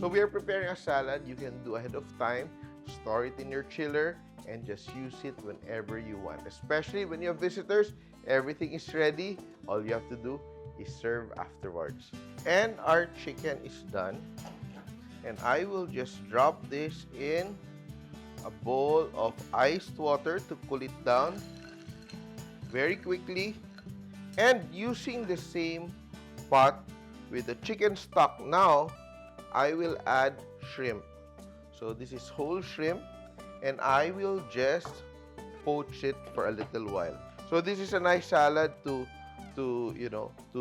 So we are preparing a salad you can do ahead of time, store it in your chiller, and just use it whenever you want. Especially when you have visitors, everything is ready. All you have to do is serve afterwards. And our chicken is done. And I will just drop this in a bowl of iced water to cool it down very quickly. And using the same pot with the chicken stock now, I will add shrimp. So this is whole shrimp, and I will just poach it for a little while. So this is a nice salad to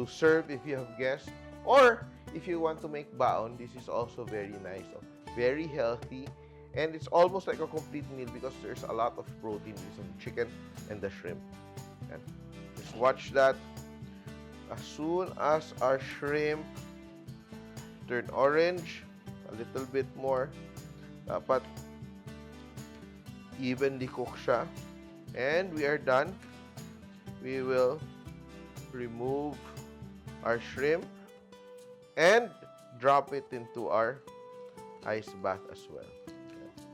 serve if you have guests, or if you want to make baon. This is also very nice, very healthy, and it's almost like a complete meal because there's a lot of protein in the chicken and the shrimp. And just watch that. As soon as our shrimp turn orange, a little bit more, dapat evenly cook siya. And we are done. We will remove our shrimp and drop it into our ice bath as well.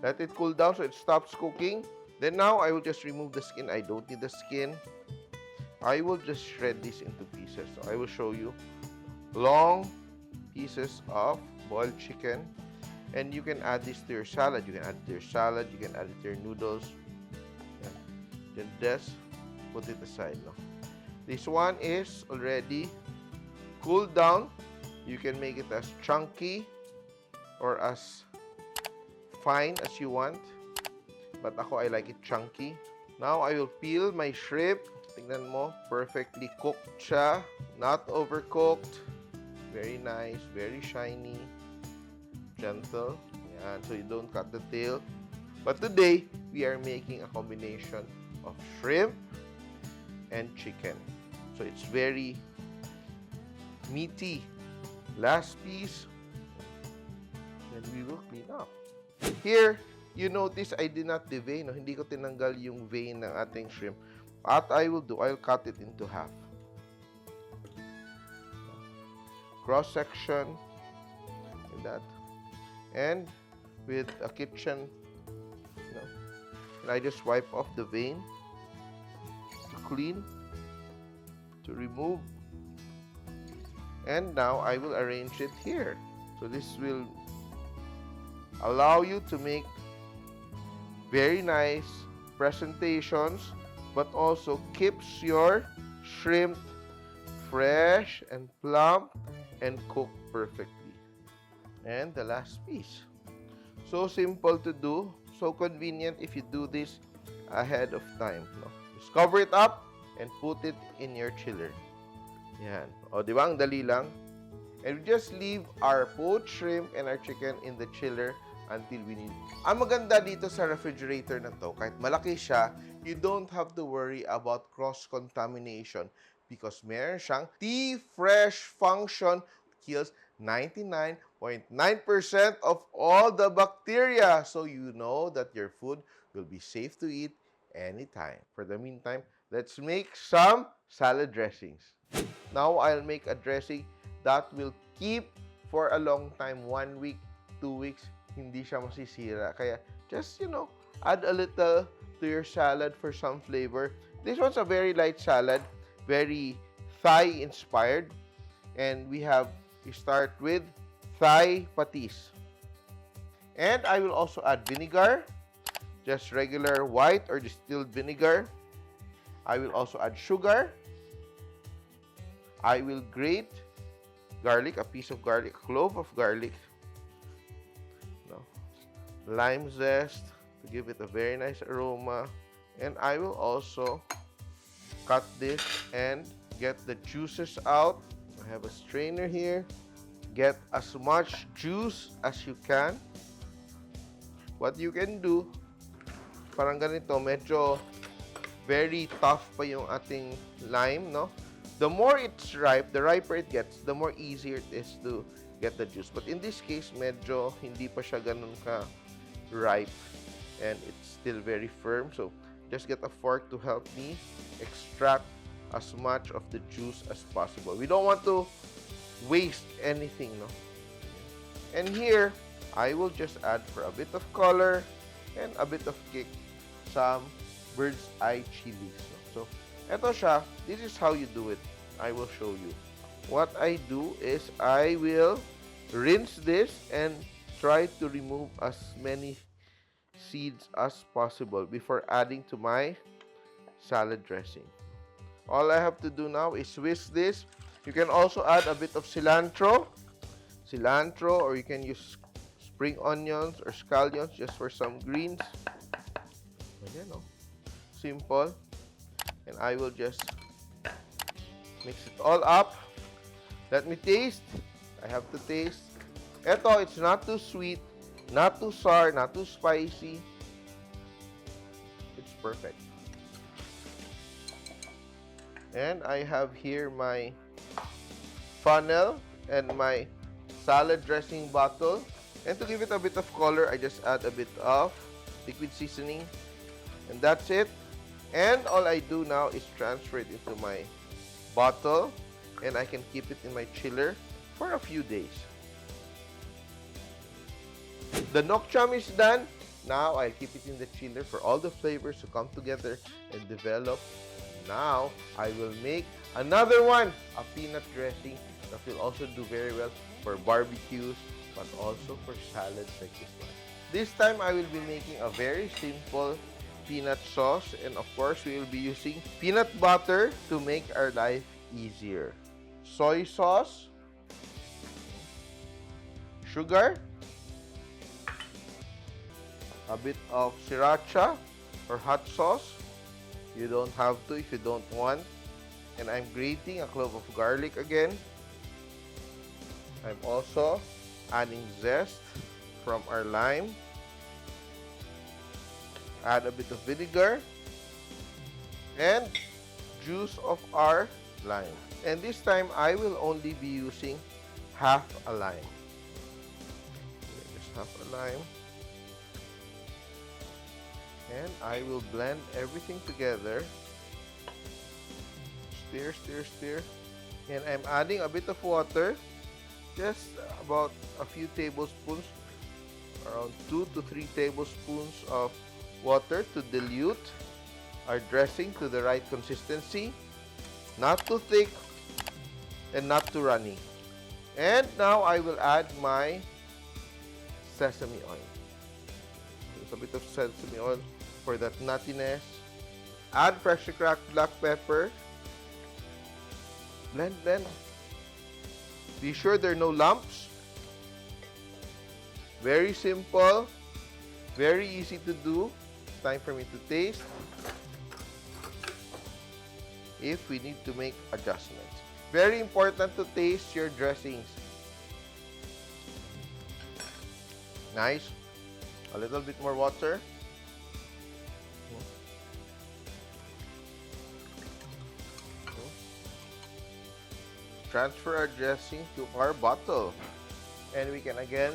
Let it cool down so it stops cooking. Then now I will just remove the skin. I don't need the skin. I will just shred this into pieces. So I will show you long pieces of boiled chicken, and you can add this to your salad. You can add it to your salad. You can add it to your noodles. Then just put it aside now. This one is already cooled down. You can make it as chunky or as fine as you want. But ako, I like it chunky. Now I will peel my shrimp. Tingnan mo, perfectly cooked siya. Not overcooked. Very nice, very shiny. Gentle. Yan, so you don't cut the tail. But today, we are making a combination of shrimp and chicken. So it's very meaty. Last piece, then we will clean up. Here, you notice I did not devein. No? Hindi ko tinanggal yung vein ng ating shrimp. What I will do, I'll cut it into half. Cross section, like that. And with a kitchen, and I just wipe off the vein to clean, to remove. And now I will arrange it here. So this will allow you to make very nice presentations, but also keeps your shrimp fresh and plump and cooked perfectly. And the last piece. So simple to do, so convenient if you do this ahead of time. No? Just cover it up and put it in your chiller. Yan. O, di ba? Ang dali lang. And we just leave our poached shrimp and our chicken in the chiller until we need. Ang maganda dito sa refrigerator na to, kahit malaki siya, you don't have to worry about cross-contamination because meron siyang T-Fresh function, kills 99.9% of all the bacteria. So you know that your food will be safe to eat anytime. For the meantime, let's make some salad dressings. Now, I'll make a dressing that will keep for a long time, 1 week, 2 weeks, hindi siya masisira. Kaya, just, add a little to your salad for some flavor. This one's a very light salad, very Thai-inspired. And we start with Thai Patis. And I will also add vinegar, just regular white or distilled vinegar. I will also add sugar. I will grate garlic, a piece of garlic, a clove of garlic. Lime zest to give it a very nice aroma. And I will also cut this and get the juices out. I have a strainer here. Get as much juice as you can. What you can do, parang ganito, medyo very tough pa yung ating lime, no? The more it's ripe, the riper it gets, the more easier it is to get the juice. But in this case, medyo hindi pa siya ganun ka ripe and it's still very firm. So just get a fork to help me extract as much of the juice as possible. We don't want to waste anything, no? And here, I will just add for a bit of color and a bit of kick some bird's eye chilies. So, eto siya. This is how you do it. I will show you. What I do is I will rinse this and try to remove as many seeds as possible before adding to my salad dressing. All I have to do now is whisk this. You can also add a bit of cilantro, or you can use spring onions or scallions just for some greens. Ayan, no? Simple. And I will just mix it all up. Let me taste. I have to taste. Eto, it's not too sweet, not too sour, not too spicy. It's perfect. And I have here my funnel and my salad dressing bottle. And to give it a bit of color, I just add a bit of liquid seasoning. And that's it. And all I do now is transfer it into my bottle. And I can keep it in my chiller for a few days. The Nuoc Cham is done. Now I'll keep it in the chiller for all the flavors to come together and develop. Now I will make another one, a peanut dressing that will also do very well for barbecues, but also for salads like this one. This time I will be making a very simple peanut sauce, and of course we will be using peanut butter to make our life easier. Soy sauce, sugar, a bit of sriracha or hot sauce. You don't have to if you don't want. And I'm grating a clove of garlic again. I'm also adding zest from our lime. Add a bit of vinegar and juice of our lime. And this time I will only be using half a lime. Just half a lime. And I will blend everything together. Stir, stir, stir. And I'm adding a bit of water. Just about a few tablespoons. Around 2 to 3 tablespoons of water to dilute our dressing to the right consistency. Not too thick and not too runny. And now I will add my sesame oil. Just a bit of sesame oil for that nuttiness. Add freshly cracked black pepper. Blend, blend. Be sure there are no lumps. Very simple. Very easy to do. It's time for me to taste. If we need to make adjustments. Very important to taste your dressings. Nice. A little bit more water. Transfer our dressing to our bottle. And we can again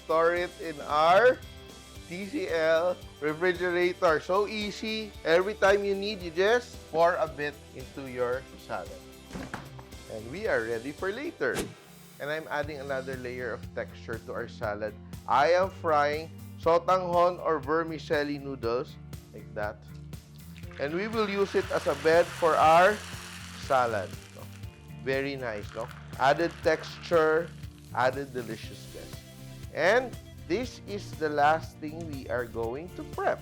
store it in our TCL refrigerator. So easy. Every time you need, you just pour a bit into your salad. And we are ready for later. And I'm adding another layer of texture to our salad. I am frying sotanghon or vermicelli noodles like that. And we will use it as a bed for our salad. Very nice, no? Added texture, added deliciousness. And this is the last thing we are going to prep.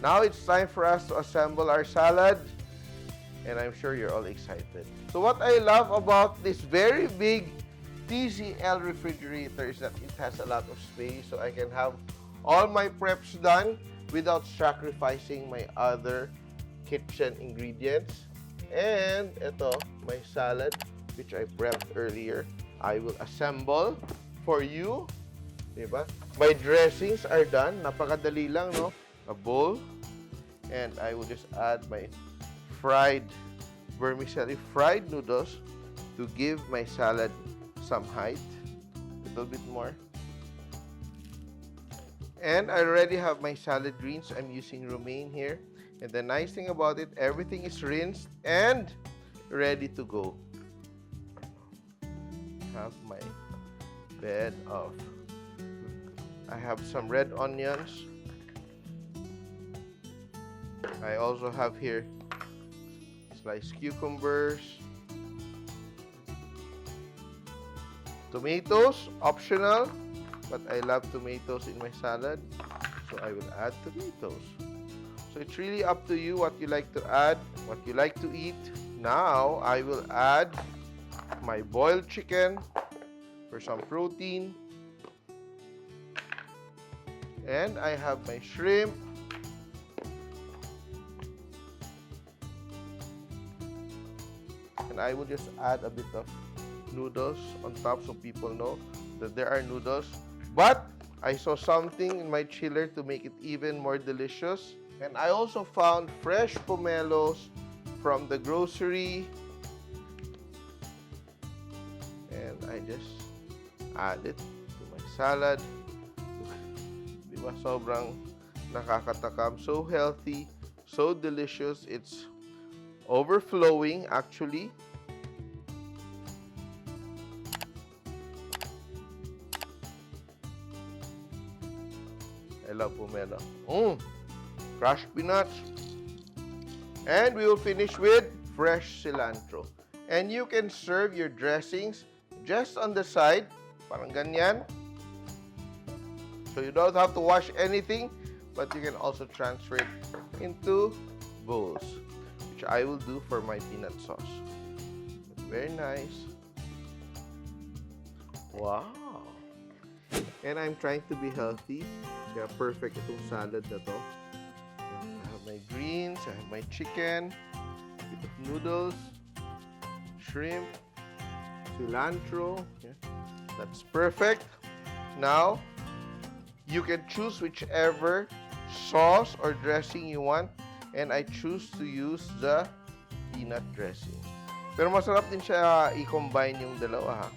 Now it's time for us to assemble our salad. And I'm sure you're all excited. So what I love about this very big TCL refrigerator is that it has a lot of space. So I can have all my preps done without sacrificing my other kitchen ingredients. And ito, my salad, which I prepped earlier, I will assemble for you. Diba? My dressings are done. Napakadali lang, no? A bowl. And I will just add my fried vermicelli fried noodles to give my salad some height. A little bit more. And I already have my salad greens. I'm using romaine here. And the nice thing about it, everything is rinsed and ready to go. Have my bed of I have some red onions. I also have here sliced cucumbers. Tomatoes, optional, but I love tomatoes in my salad, so I will add tomatoes. So it's really up to you what you like to add, what you like to eat. Now, I will add my boiled chicken for some protein. And I have my shrimp. And I will just add a bit of noodles on top so people know that there are noodles. But I saw something in my chiller to make it even more delicious. And I also found fresh pomelos from the grocery. And I just add it to my salad. Diba? Sobrang nakakatakam. So healthy, so delicious. It's overflowing actually. I love pomelo. Crushed peanuts. And we will finish with fresh cilantro. And you can serve your dressings just on the side, parang ganyan. So you don't have to wash anything, but you can also transfer it into bowls, which I will do for my peanut sauce. Very nice. Wow. And I'm trying to be healthy. Kaya perfect itong salad na to. I have my greens, I have my chicken, a bit of noodles, shrimp, cilantro. Yeah. That's perfect. Now, you can choose whichever sauce or dressing you want. And I choose to use the peanut dressing. Pero masarap din siya i-combine yung dalawa, ha?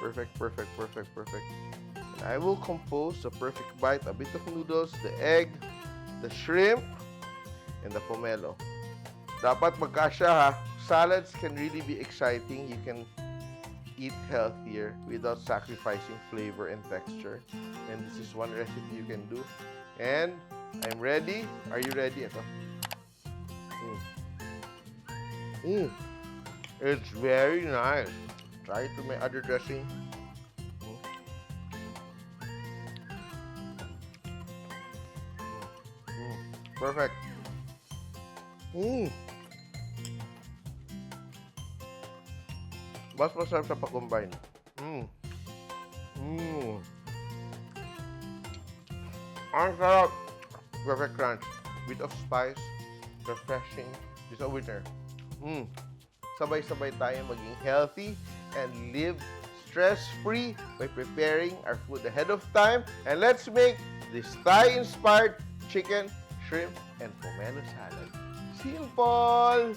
Perfect, perfect, perfect, perfect. And I will compose the perfect bite. A bit of noodles, the egg, the shrimp, and the pomelo. Dapat magkasya, ha? Salads can really be exciting. You can eat healthier without sacrificing flavor and texture. And this is one recipe you can do. And I'm ready. Are you ready? Ito. It's very nice. Try it to my other dressing. Perfect. Mas masarap sa pag-combine. Ang sarap. Perfect crunch. Bit of spice. Refreshing. It's a winner. Sabay-sabay tayo maging healthy and live stress-free by preparing our food ahead of time. And let's make this Thai-inspired chicken, shrimp, and pomelo salad. Simpol!